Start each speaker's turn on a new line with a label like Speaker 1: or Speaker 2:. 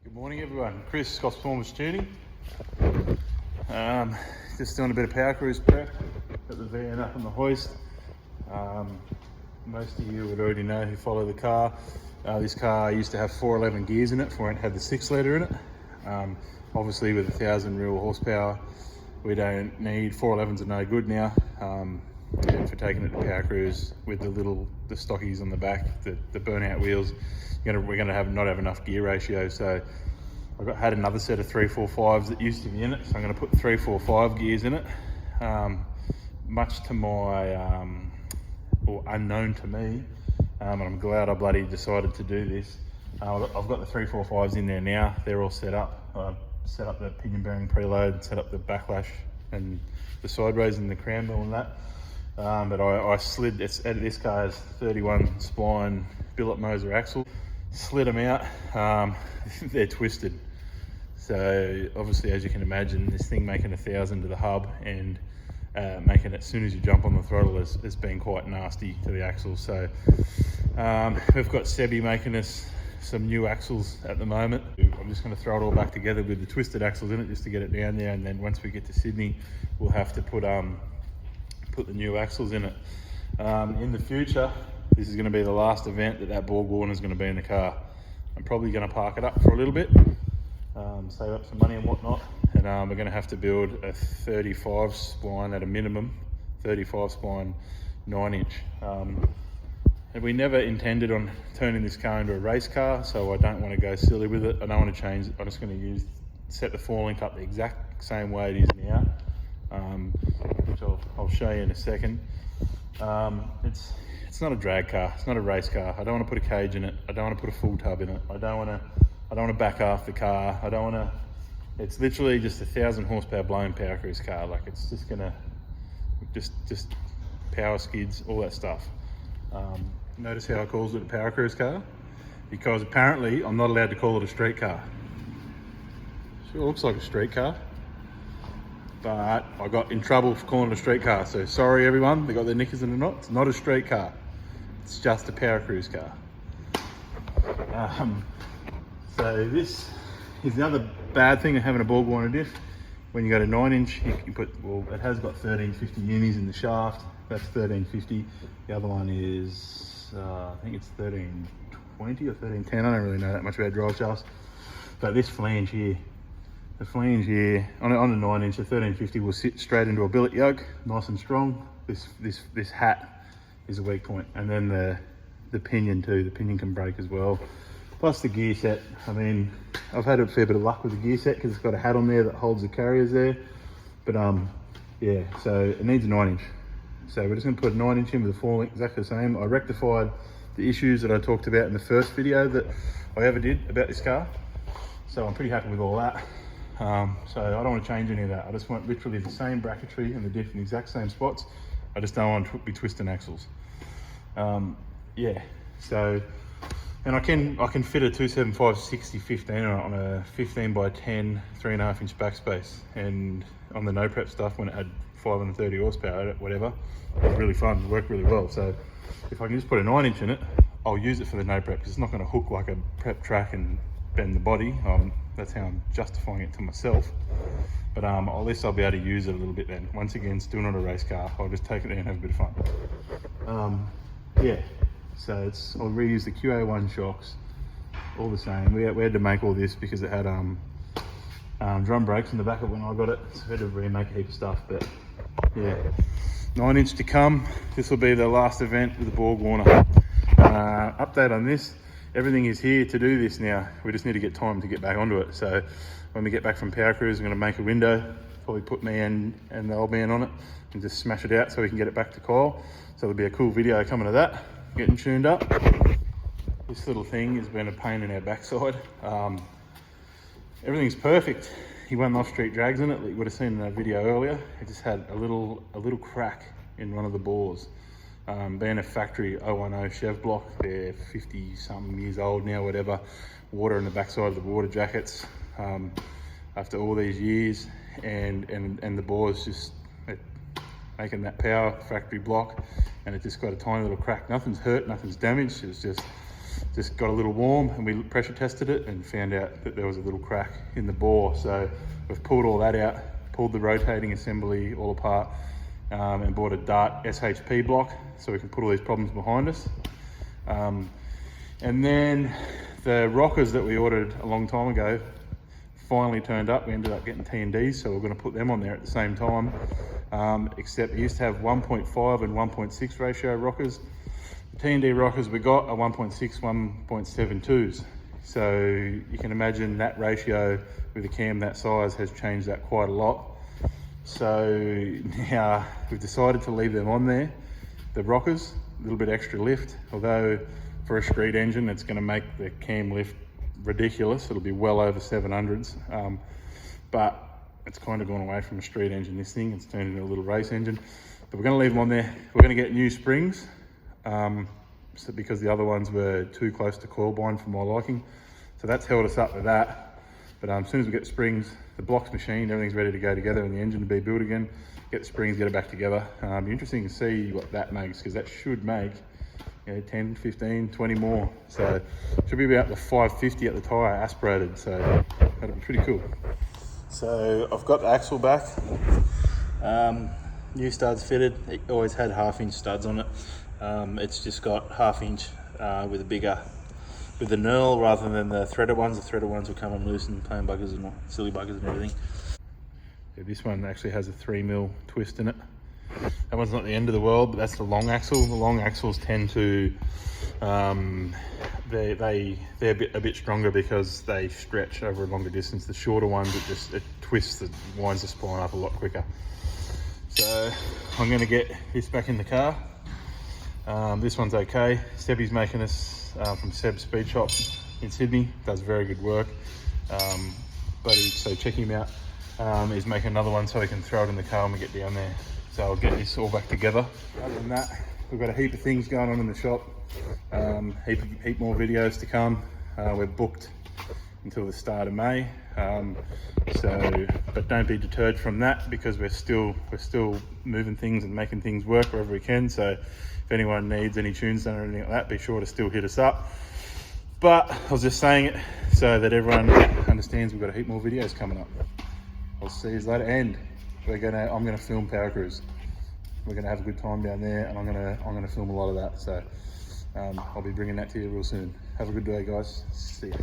Speaker 1: Good morning everyone, Chris, Scott's Performance Tuning. Just doing a bit of Powercruise prep, got the van up on the hoist. Most of you would already know who follow the car. This car used to have 411 gears in it before it had the 6 litre in it. Obviously with 1,000 real horsepower, we don't need 411s are no good now. And for taking it to Powercruise with the stockies on the back, the burnout wheels, we're gonna not have enough gear ratio. So had another set of 345s that used to be in it, so I'm going to put 345 gears in it. Much to my, or unknown to me, and I'm glad I bloody decided to do this. I've got the 345s in there now, they're all set up. I've set up the pinion bearing preload, set up the backlash and the sideways and the crown mill and that. But I slid, this car has 31 spline billet Moser axle, slid them out, they're twisted. So obviously, as you can imagine, this thing making 1,000 to the hub and making it as soon as you jump on the throttle has been quite nasty to the axles. So we've got Sebi making us some new axles at the moment. I'm just going to throw it all back together with the twisted axles in it just to get it down there, and then once we get to Sydney, we'll have to put the new axles in it. In the future, this is going to be the last event that Borg Warner is going to be in the car. I'm probably going to park it up for a little bit, save up some money and whatnot, and we're going to have to build a 35 spline at a minimum, 35 spline 9-inch. And we never intended on turning this car into a race car, so I don't want to go silly with it. I don't want to change it. I'm just going to set the forelink up the exact same way it is now, which I'll show you in a second. It's not a drag car, it's not a race car. I don't want to put a cage in it. I don't want to put a full tub in it. I don't want to back half the car. It's literally just 1,000 horsepower blown Powercruise car. Like, it's just gonna, just power skids, all that stuff. Notice how I calls it a Powercruise car? Because apparently I'm not allowed to call it a street car. Sure looks like a street car, but I got in trouble for calling it a street car. So sorry everyone, they got their knickers in a knot. It's not a street car. It's just a Powercruise car. So this is the other bad thing of having a Borg Warner diff. When you go to 9-inch, you can put, well, it has got 1350 unis in the shaft. That's 1350. The other one is, I think it's 1320 or 1310. I don't really know that much about drive shafts. But this flange here, the flange here on a 9-inch, the 1350 will sit straight into a billet yoke, nice and strong. This hat is a weak point, and then the pinion too. The pinion can break as well. Plus the gear set. I mean, I've had a fair bit of luck with the gear set because it's got a hat on there that holds the carriers there. But yeah, so it needs a 9-inch. So we're just going to put a 9-inch in with the forelink exactly the same. I rectified the issues that I talked about in the first video that I ever did about this car. So I'm pretty happy with all that. So I don't want to change any of that. I just want literally the same bracketry and the diff in the exact same spots. I just don't want to be twisting axles. Yeah, so, and I can fit a 275 60/15 on a 15 by 10 3.5 inch backspace, and on the no prep stuff when it had 530 horsepower, whatever, it was really fun, it worked really well. So if I can just put a 9-inch in it, I'll use it for the no prep because it's not going to hook like a prep track and bend the body. That's how I'm justifying it to myself. But at least I'll be able to use it a little bit then. Once again, still not a race car. I'll just take it there and have a bit of fun. Yeah, so I'll reuse the QA1 shocks, all the same. We had to make all this because it had drum brakes in the back of when I got it. So we had to remake a heap of stuff, but yeah. 9-inch to come. This will be the last event with the Borg Warner. Update on this. Everything is here to do this now. We just need to get time to get back onto it. So when we get back from Powercruise, I'm going to make a window, probably put me and the old man on it and just smash it out so we can get it back to Kyle. So there'll be a cool video coming of that, getting tuned up. This little thing has been a pain in our backside. Everything's perfect. He won off-street drags in it, that you would have seen in that video earlier. It just had a little crack in one of the bores. Being a factory 010 Chev block, they're 50 something years old now, whatever. Water in the backside of the water jackets after all these years, and the bore's just making that power factory block, and it just got a tiny little crack. Nothing's hurt, nothing's damaged. It's just just got a little warm, and we pressure tested it and found out that there was a little crack in the bore. So we've pulled all that out, pulled the rotating assembly all apart, and bought a Dart SHP block so we can put all these problems behind us. And then the rockers that we ordered a long time ago finally turned up. We ended up getting T&Ds, so we're going to put them on there at the same time. Except we used to have 1.5 and 1.6 ratio rockers. The T&D rockers we got are 1.6, 1.72s. So you can imagine that ratio with a cam that size has changed that quite a lot. So now we've decided to leave them on there. The rockers, a little bit extra lift, although for a street engine it's going to make the cam lift ridiculous. It'll be well over 700s, but it's kind of gone away from a street engine, this thing. It's turned into a little race engine. But we're going to leave them on there. We're going to get new springs, because the other ones were too close to coil bind for my liking. So that's held us up with that. But as soon as we get the springs, the block's machined, everything's ready to go together, and the engine to be built again, get the springs, get it back together. Be interesting to see what that makes, because that should make 10, 15, 20 more. So it should be about the 550 at the tyre aspirated. So that'll be pretty cool. So I've got the axle back. New studs fitted. It always had 1/2 inch studs on it. It's just got 1/2 inch with the knurl rather than the threaded ones. The threaded ones will come unloose and plain buggers and silly buggers and everything. Yeah, this one actually has a 3mm twist in it. That one's not the end of the world, but that's the long axle. The long axles tend to, they're a bit stronger because they stretch over a longer distance. The shorter ones, it twists, it winds the spine up a lot quicker. So I'm going to get this back in the car. This one's okay. Sebby's making this from Seb's Speed Shop in Sydney. Does very good work. So check him out. He's making another one so he can throw it in the car when we get down there. So I'll get this all back together. Other than that, we've got a heap of things going on in the shop. Heap more videos to come. We're booked until the start of May. But don't be deterred from that, because we're still moving things and making things work wherever we can. So if anyone needs any tunes done or anything like that, be sure to still hit us up. But I was just saying it so that everyone understands we've got a heap more videos coming up. I'll see you later, and I'm gonna film Powercruise. We're gonna have a good time down there, and I'm gonna film a lot of that. So I'll be bringing that to you real soon. Have a good day, guys. See ya.